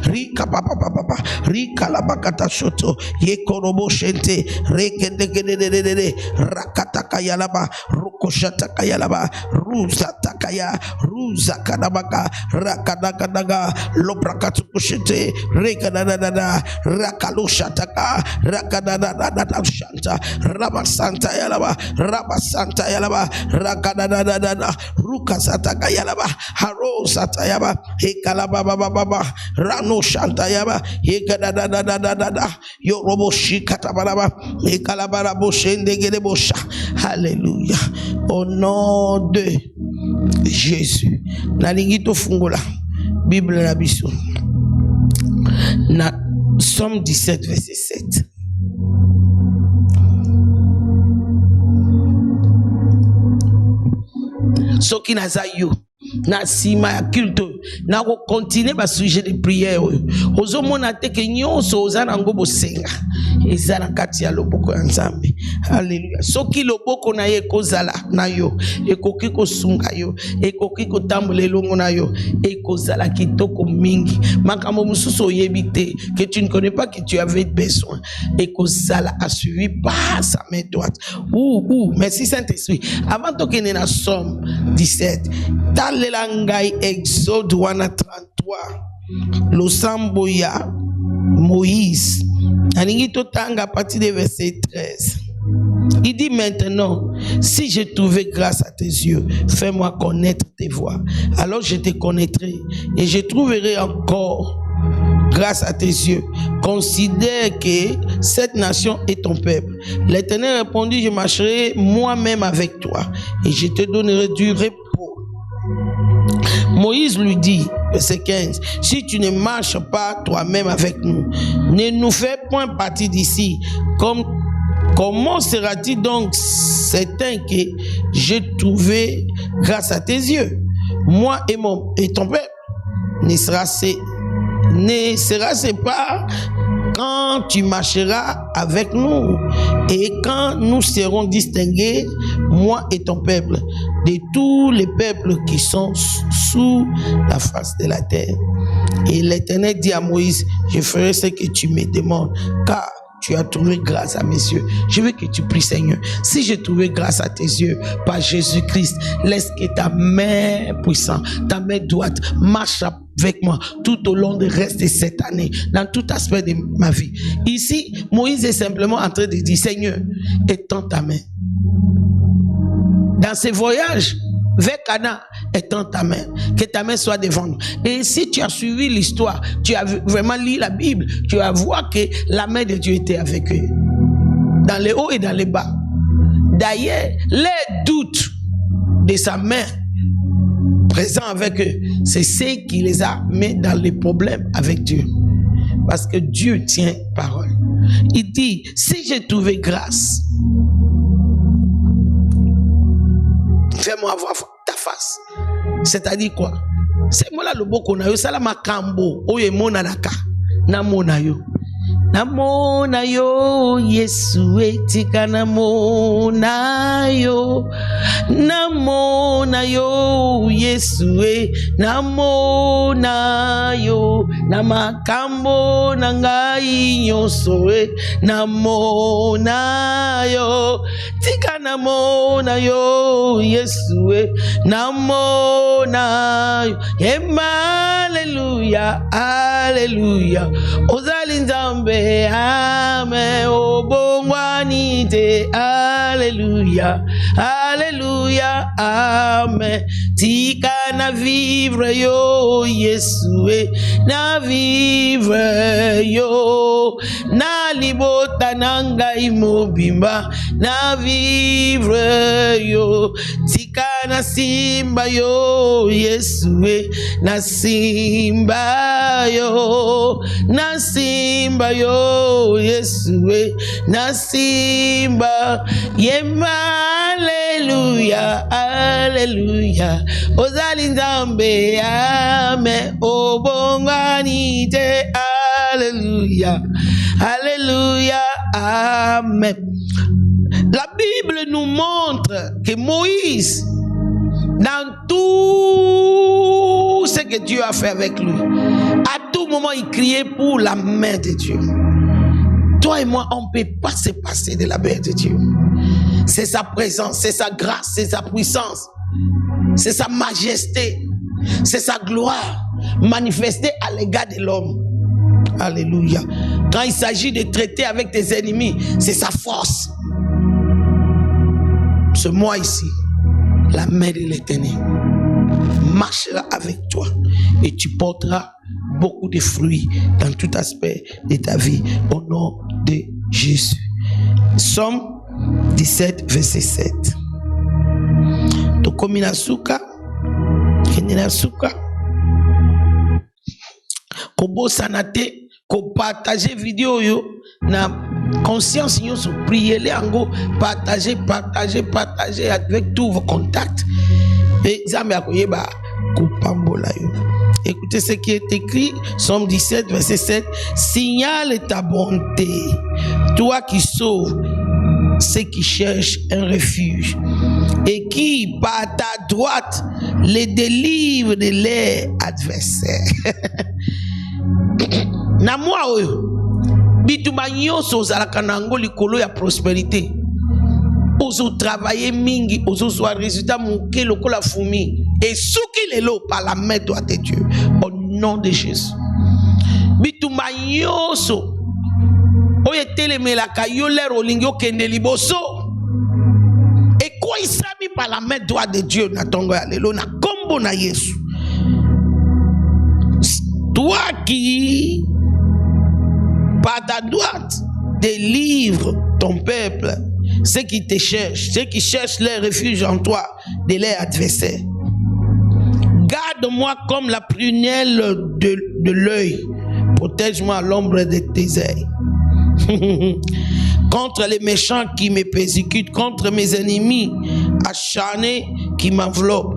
rika papa rika labakata shoto yekorobo shente rekendegedede rakataka yalaba rukoshataka yalaba ruza takaya ruza kadabaka rakadakadaga loprakatu kushete rekadadada rakaloshataka rakadadada shanta rabasanta yalaba Rabasanta yalaba rakadadadada rukasata yalaba harosata yaba ekalaba baba rano shanta yaba ekadadadada yorobo shikata baraba ekalabara boshende gele bosha. Alléluia. Au nom de Jésus. Nalingi to fungola Bible na biso na Somme 17 verset 7. Soki nazayo na sima ya culto na ko continuer ba sujet de prière ozo mona te ke nyonso oza na ngo bosenga ezala kati ya loboko ya Nzambe. Alléluia. Soki loboko na ye kozala na yo, ekoki kosunga yo, ekoki kotambola elongo na yo, ekozala kitoko mingi. Makambo mususu oyebite que tu ne connais pas que tu avais besoin. Ekozala assuivi par sa main droite. Merci Saint-Esprit. Avant to kene na Somme 17, talela ngai Exode 1:33. Losamboya Moïse. Aningi totanga à partir du verset 13. Il dit maintenant, si j'ai trouvé grâce à tes yeux, fais-moi connaître tes voies. Alors je te connaîtrai et je trouverai encore grâce à tes yeux. Considère que cette nation est ton peuple. L'Éternel répondit, je marcherai moi-même avec toi et je te donnerai du repos. Moïse lui dit, verset 15, si tu ne marches pas toi-même avec nous, ne nous fais point partie d'ici. Comment sera-t-il donc certain que j'ai trouvé grâce à tes yeux? Moi et ton peuple ne sera-ce pas quand tu marcheras avec nous et quand nous serons distingués, moi et ton peuple, de tous les peuples qui sont sous la face de la terre. Et l'Éternel dit à Moïse, je ferai ce que tu me demandes, car tu as trouvé grâce à mes yeux. Je veux que tu pries, Seigneur. Si j'ai trouvé grâce à tes yeux par Jésus-Christ, laisse que ta main puissante, ta main droite marche avec moi tout au long du reste de cette année, dans tout aspect de ma vie. Ici, Moïse est simplement en train de dire, Seigneur, étends ta main. Dans ce voyage vers Canaan, étends ta main, que ta main soit devant nous. Et si tu as suivi l'histoire, tu as vraiment lu la Bible, tu vas voir que la main de Dieu était avec eux, dans les hauts et dans les bas. D'ailleurs, les doutes de sa main présent avec eux, c'est ce qui les a mis dans les problèmes avec Dieu. Parce que Dieu tient parole. Il dit, si j'ai trouvé grâce, fais-moi voir ta face. C'est-à-dire quoi? C'est moi là le boko na yo, sala makambo, oye mona naka, na mona yo. Namona yo, Yesu etika namona yo. Namona yo, Yesu namona yo. Namakambo nangai nyonso namona yo. Tika namona yo, Yesu namona yo. Hallelujah, hallelujah. Ozali Nzambe. Amen, obongwanite, alléluia, alléluia, amen. Tika na vivre yo, Yesu, na vivre yo, na libota nanga imobimba, na vivre yo. Tika na simba yo, Yesu, na simba yo, na simba yo. Yesu na simba yema, hallelujah, hallelujah. Ozali Nzambe, amen, obongwanite, hallelujah, hallelujah, amen. La Bible nous montre que Moïse, dans tout ce que Dieu a fait avec lui, à tout moment il criait pour la main de Dieu. Toi et moi, on ne peut pas se passer de la main de Dieu. C'est sa présence, c'est sa grâce, c'est sa puissance, c'est sa majesté, c'est sa gloire manifestée à l'égard de l'homme. Alléluia. Quand il s'agit de traiter avec tes ennemis, c'est sa force. Ce mois ici, la main de l'Éternel marchera avec toi et tu porteras beaucoup de fruits dans tout aspect de ta vie au nom de Jésus. Somme 17, verset 7. Tokomina suka, kenina suka, kobo sanate, ko partager vidéo yo na conscience yo so prier les ango, partager avec tous vos contacts. Et Zambia koyeba kopambola yo. Écoutez ce qui est écrit, Somme 17, verset 7. Signale ta bonté, toi qui sauves ceux qui cherchent un refuge et qui, par ta droite, les délivre de leurs adversaires. Na moi oyo bituma nyonso ozalaka nango likolo ya prospérité ozo travailler mingi ozo zwa résultat moke lokola fumi et soki lelo par la main droite de Dieu au nom de Jésus. Bituma nyonso oyo etelemelaka yo lero olingi okende liboso ekoisami par la main droite de Dieu na tongo ya lelo na kombo na Yesu. Toi qui par ta droite délivre ton peuple, ceux qui te cherchent, ceux qui cherchent leur refuge en toi de leurs adversaires. Garde-moi comme la prunelle de l'œil, protège-moi à l'ombre de tes ailes. Contre les méchants qui me persécutent, contre mes ennemis acharnés qui m'enveloppent.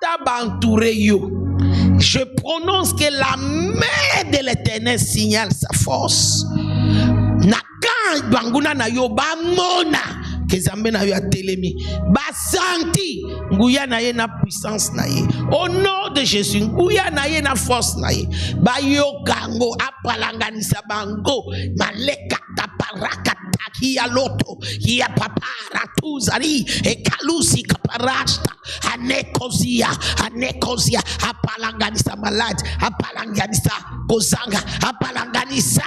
Atabantouré yo. Je prononce que la main de l'Éternel signale sa force. Nakan banguna na yo ba mona que Zambé na yo a telemi ba santi nguya na ye na puissance na ye. Au nom de Jésus nguya na ye na force na ye. Ba yo kango apalanganisa bango maleka taparaka takia loto ya papara tuzari e kalusi kaparasta anekozia apalanganisa malade apalanganisa kozanga apalanganisa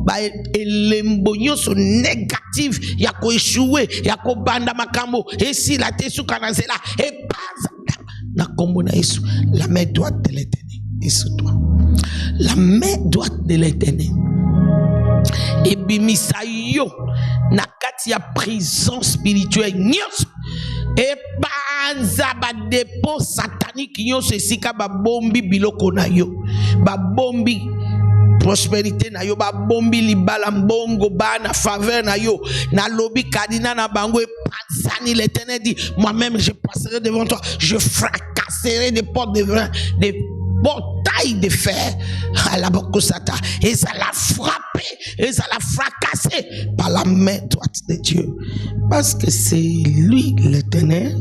ba elembo nyonso négatif ya ko échouer ya ko banda makambo esi la tesuka na nzela e paza na kombo na Yesu. La main droite de l'Éternel est sur toi. La main droite de l'Éternel et bimisa yo na kati ya prison spirituelle nyonso et panza ba dépôt satanique nyonso esika ba bombi biloko na yo ba bombi prospérité na yo ba bombi libala mbongo ba na faveur na yo na lobi kadina na bango e panzani. L'Éternel dit moi-même je passerai devant toi, je fracasserai des portes de vin, des portails de fer à la bokosata et ça l'a frappé et ça l'a fracassé par la main droite de Dieu, parce que c'est lui l'Éternel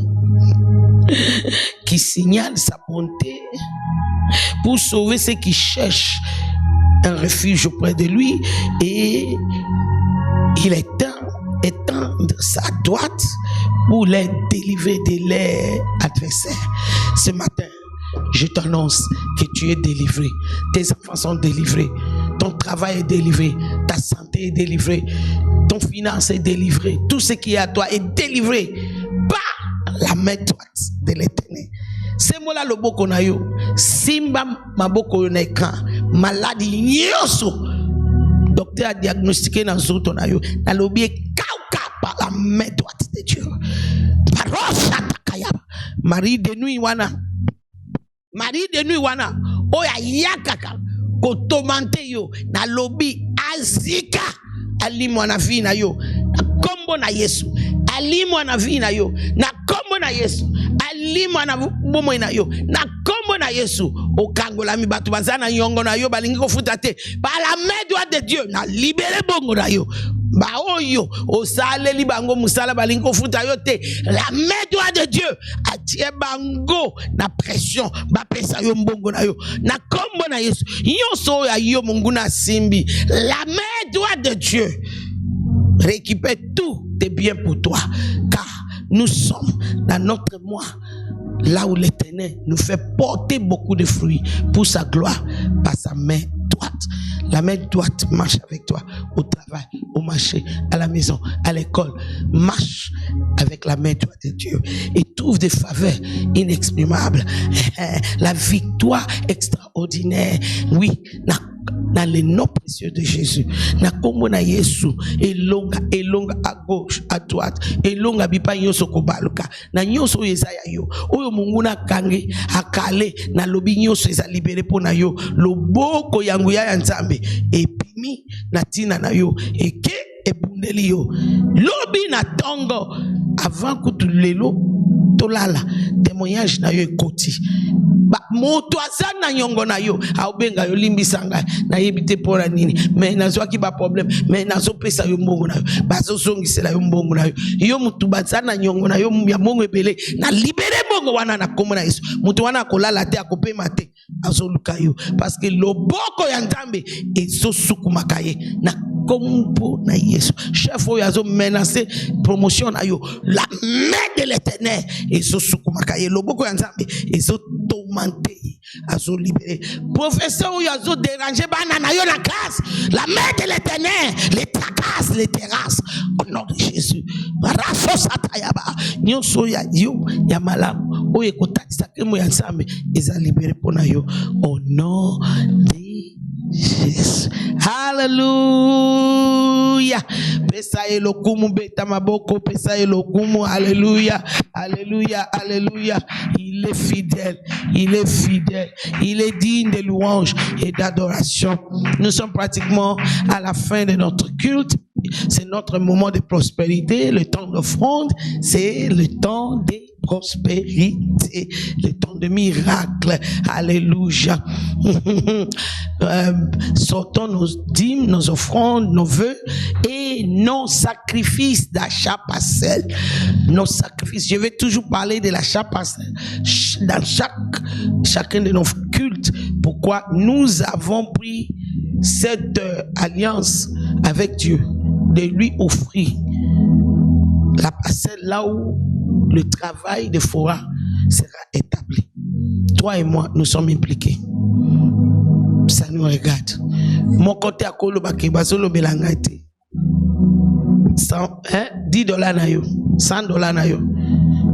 qui signale sa bonté pour sauver ceux qui cherchent un refuge auprès de lui, et il étend sa droite pour les délivrer de leurs adversaires. Ce matin, je t'annonce que tu es délivré, tes enfants sont délivrés, ton travail est délivré, ta santé est délivrée, ton finance est délivré, tout ce qui est à toi est délivré par la main droite de l'Éternel. C'est moi là le boko na yo simba maboko na ekran maladie nyoso docteur a diagnostiqué na zoto na yo na lobi kauka par la main droite de Dieu. Parocha takayaba Marie de nuit wana oya yakaka ko tomante yo na lobi azika ali mwana vi na yo na kombo na Yesu, ali mwana vi na yo na kombo na Yesu, ali mwana bomo na yo na kombo na Yesu. Okangola mi batu bazana nyongo na yo balingi ko futa te ba la main droite de Dieu na libéré bongo na yo ba oyo osale li bango musala balingi ko futa yo te. La main droite de Dieu atie bango na pression ba pesa yo mbongo na yo na kombo na Yesu. Nyonso ya yo mungu na simbi. La main droite de Dieu récupère tout tes biens pour toi, car nous sommes dans notre mois là où l'Éternel nous fait porter beaucoup de fruits pour sa gloire par sa main droite. La main droite marche avec toi au travail, au marché, à la maison, à l'école. Marche avec la main droite de Dieu et trouve des faveurs inexprimables. La victoire extraordinaire. Oui, dans le nom précieux de Jésus. Na kombo na Yesu elonga à gauche, à droite, elonga bipa nyoso kobaluka. Na nyoso yezaya yo. Oyo munguna kange akale na lobi nyoso eza libéré po na yo. Loboko yangu ya nzambe epimi na tina na yo eke ebundeli yo. Lobi na tongo avant que tu lelo tolala témoignage na yo ekoti. moto azana nyongo na yo aobenga yo limbisanga na yebite pona nini mais nazwaki ba problème mais nazopesa yo mbongo na yo bazosongisela yo mbongo na yo yo mutu bazana nyongo na yo ya mbongo ebele na libere mbongo wana na komona Yesu mutu wana akolala te akopema te azoluka yo parce que loboko ya Nzambe ezosukuma ye na kompo na Yesu chef oyo azo menacer promotion na yo la main de l'Éternel ezosukuma ye loboko ya Nzambe ezotourmenter azo libérer professeur oyo azo déranger bana na yo na classe la main de l'Éternel les tracasse les terrasses au nom de Jésus raso satayaba nyonso ya yo ya malamu oyo ekotatisa kemo ya Nzambe eza libéré pona yo au nom de Jésus. Alléluia. Pesa elokumu beta maboko, pesa elokumu. Alléluia. Alléluia. Alléluia. Il est fidèle. Il est fidèle. Il est digne de louange et d'adoration. Nous sommes pratiquement à la fin de notre culte. C'est notre moment de prospérité. Le temps d'offrande, c'est le temps de prospérité, le temps de miracle. Alléluia. Sortons nos dîmes, nos offrandes, nos vœux et nos sacrifices d'achat partiel. Nos sacrifices. Je vais toujours parler de l'achat partiel dans chacun de nos cultes. Pourquoi nous avons pris cette alliance avec Dieu de lui offrir la parcelle là où le travail de Fora sera établi. Toi et moi, nous sommes impliqués. Ça nous regarde. Mon côté à Kolobake, Basolo Belangate. 10 dollars na yo, 100 dollars na yo.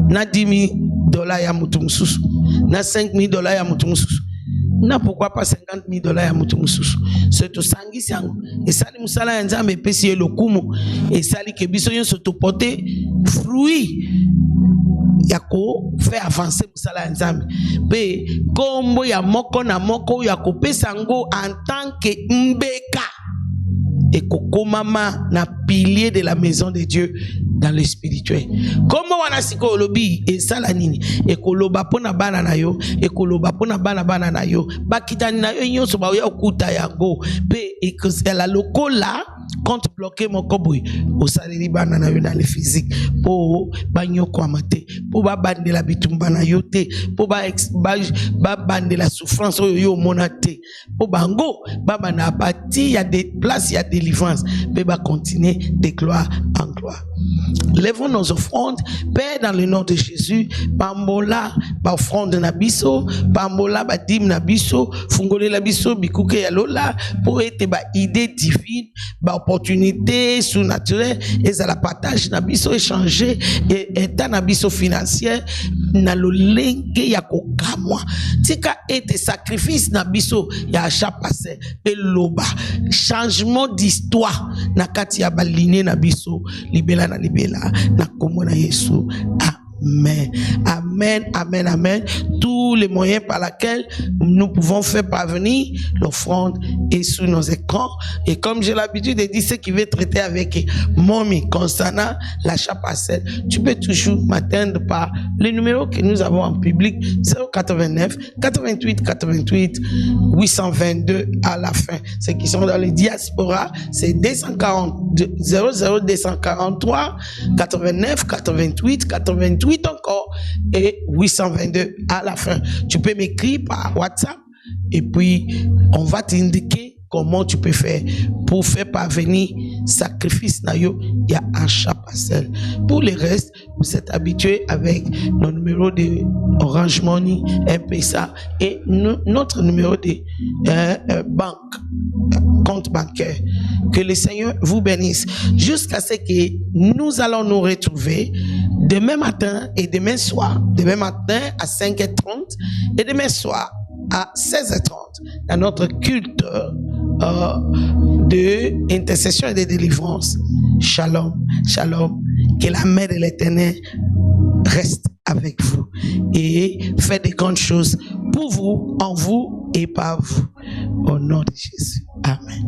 Na 10 000 dollars ya mutumsusu. Na 5 000 dollars ya mutumsusu. Na pourquoi pas 50 000 dollars ya mutumsusu. C'est tout sangi sango. Et ça li musala ya Nzambe pesi elokumu. Et ça li kebiso yon soto porter fruit. Yako fait avancer musala ya Nzambe. Pe kombo ya moko na moko yako pesango en tant que mbeka. Et kokomama na pilier de la maison de Dieu dans le spirituel. Comment wanasiko olobi et salanini et koloba pona bana na yo et koloba pona bana na yo bakitani na yo nyonso ba ya okuta yango pe et que la lokola compte bloquer mon koboy au salari bana na yo dans le physique po banyoko amate po ba bandela bitumba na yo te po ba bandela souffrance yo monate po bango baba na bati il y a des places il y a délivrance pe ba continuer de gloire en gloire. Lèvons nos offrandes, Père, dans le nom de Jésus. Pambola, ba offrande na biso, pambola ba dim na biso, fungole la biso, bikuke ya lola, pour être ba idée divine, ba opportunité surnaturelle, et ça la partage na biso échanger, et état na biso financier, na lo lenge ya kokamwa. Tika ete sacrifice na biso ya achat passé, et loba, changement d'histoire, na kati ya ba ligne na biso, libela na libela na komona Yesu. Amen. Amen, amen, amen. Tous les moyens par lesquels nous pouvons faire parvenir l'offrande est sur nos écrans. Et comme j'ai l'habitude de dire, ceux qui veulent traiter avec Mommy concernant l'achat parcelle, tu peux toujours m'atteindre par le numéro que nous avons en public, 089 88 88 822 à la fin. Ceux qui sont dans les diaspora, c'est 00243 89 88 88 encore et 822 à la fin. Tu peux m'écrire par WhatsApp et puis on va t'indiquer comment tu peux faire pour faire parvenir sacrifice na yo ya achat parcelle. Pour le reste, vous êtes habitués avec nos numéros de Orange Money, M-Pesa et notre numéro de banque, compte bancaire. Que le Seigneur vous bénisse jusqu'à ce que nous allons nous retrouver demain matin et demain soir. Demain matin à 5h30 et demain soir à 16h30 dans notre culte de intercession et de délivrance. Shalom, shalom. Que la main de l'Éternel reste avec vous et fait de grandes choses pour vous, en vous et par vous. Au nom de Jésus. Amen.